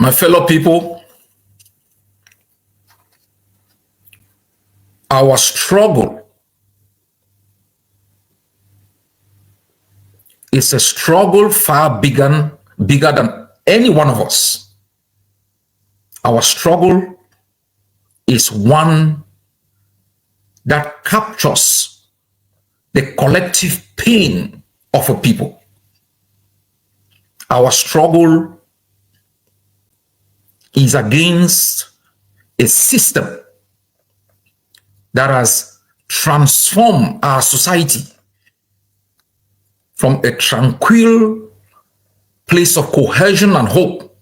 My fellow people, our struggle is a struggle far bigger than any one of us. Our struggle is one that captures the collective pain of a people. Our struggle is against a system that has transformed our society from a tranquil place of cohesion and hope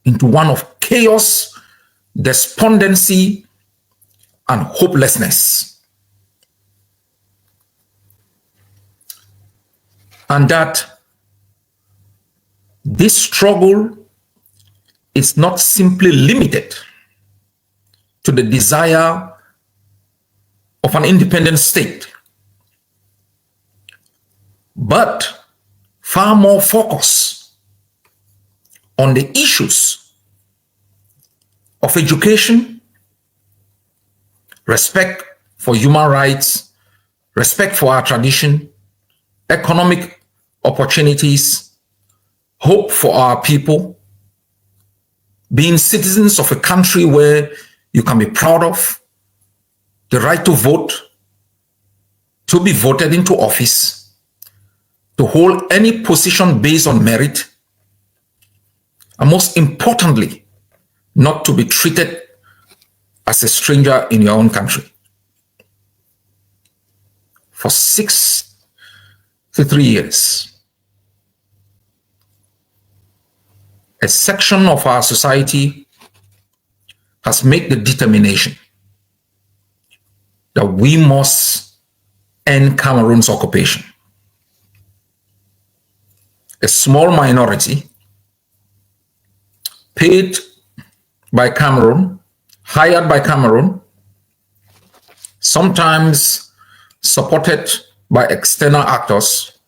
into one of chaos, despondency, and hopelessness. And that this struggle is not simply limited to the desire of an independent state, but far more focus on the issues of education, respect for human rights, respect for our tradition, economic opportunities, hope for our people, being citizens of a country where you can be proud of, the right to vote, to be voted into office, to hold any position based on merit, and most importantly, not to be treated as a stranger in your own country. For 63 years, a section of our society has made the determination that we must end Cameroon's occupation. A small minority paid by Cameroon, hired by Cameroon, sometimes supported by external actors,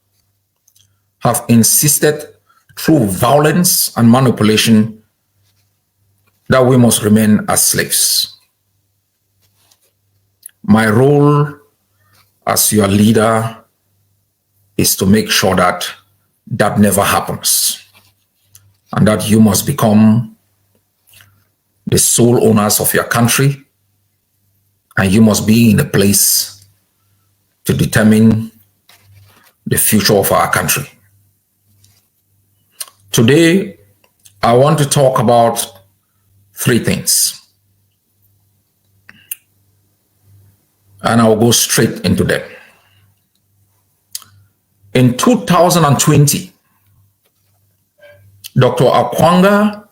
have insisted through violence and manipulation that we must remain as slaves. My role as your leader is to make sure that that never happens, and that you must become the sole owners of your country, and you must be in a place to determine the future of our country. Today, I want to talk about three things, and I'll go straight into them. In 2020, Dr. Akwanga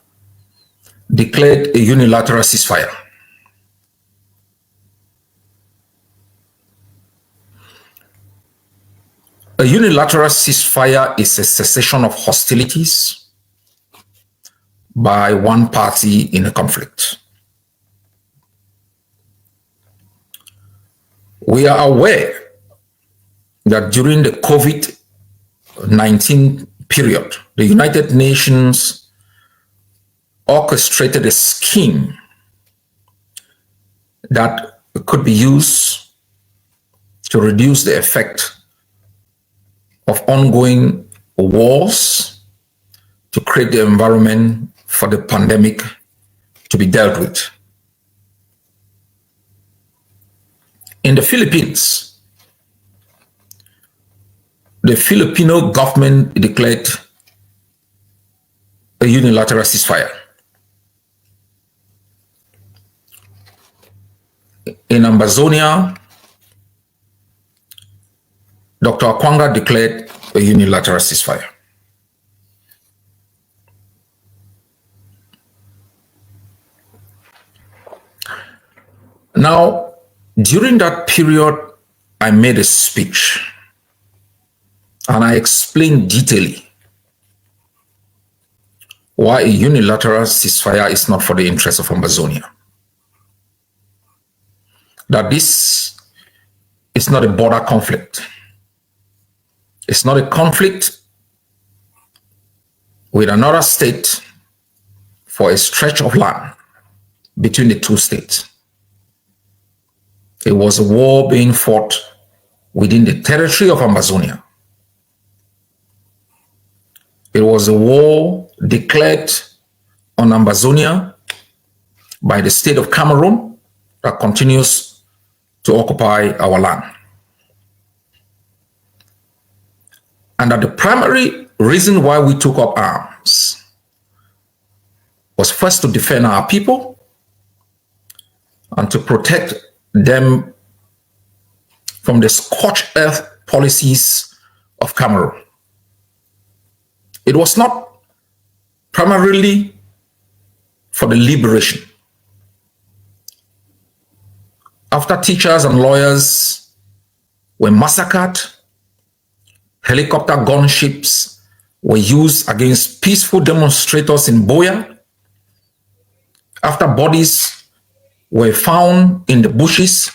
declared a unilateral ceasefire. A unilateral ceasefire is a cessation of hostilities by one party in a conflict. We are aware that during the COVID-19 period, the United Nations orchestrated a scheme that could be used to reduce the effect of ongoing wars, to create the environment for the pandemic to be dealt with. In the Philippines, the Filipino government declared a unilateral ceasefire. In Amazonia, Dr. Akwanga declared a unilateral ceasefire. Now, during that period, I made a speech and I explained detailedly why a unilateral ceasefire is not for the interest of Amazonia. That this is not a border conflict. It's not a conflict with another state for a stretch of land between the two states. It was a war being fought within the territory of Ambazonia. It was a war declared on Ambazonia by the state of Cameroon that continues to occupy our land. And that the primary reason why we took up arms was first to defend our people and to protect them from the scorched earth policies of Cameroon. It was not primarily for the liberation. After teachers and lawyers were massacred, helicopter gunships were used against peaceful demonstrators in Buea. After bodies were found in the bushes,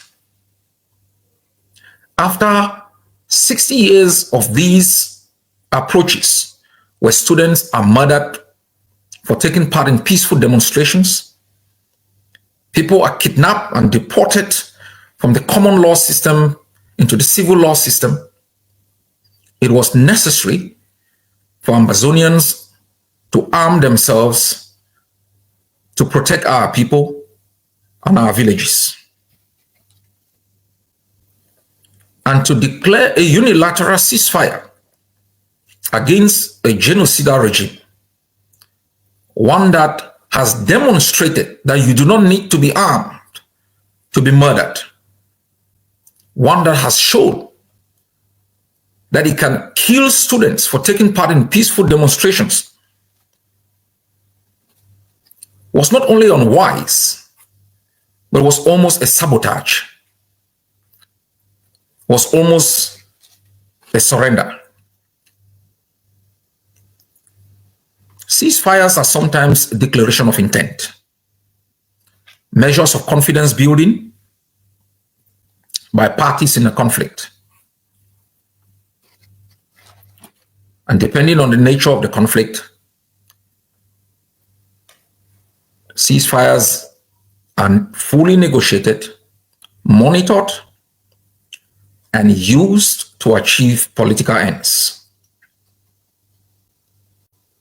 after 60 years of these approaches, where students are murdered for taking part in peaceful demonstrations, people are kidnapped and deported from the common law system into the civil law system, it was necessary for Ambazonians to arm themselves to protect our people and our villages, and to declare a unilateral ceasefire against a genocidal regime, one that has demonstrated that you do not need to be armed to be murdered, one that has shown that it can kill students for taking part in peaceful demonstrations, was not only unwise, but was almost a sabotage, was almost a surrender. Ceasefires are sometimes a declaration of intent, measures of confidence building by parties in a conflict. And depending on the nature of the conflict, ceasefires are fully negotiated, monitored, and used to achieve political ends.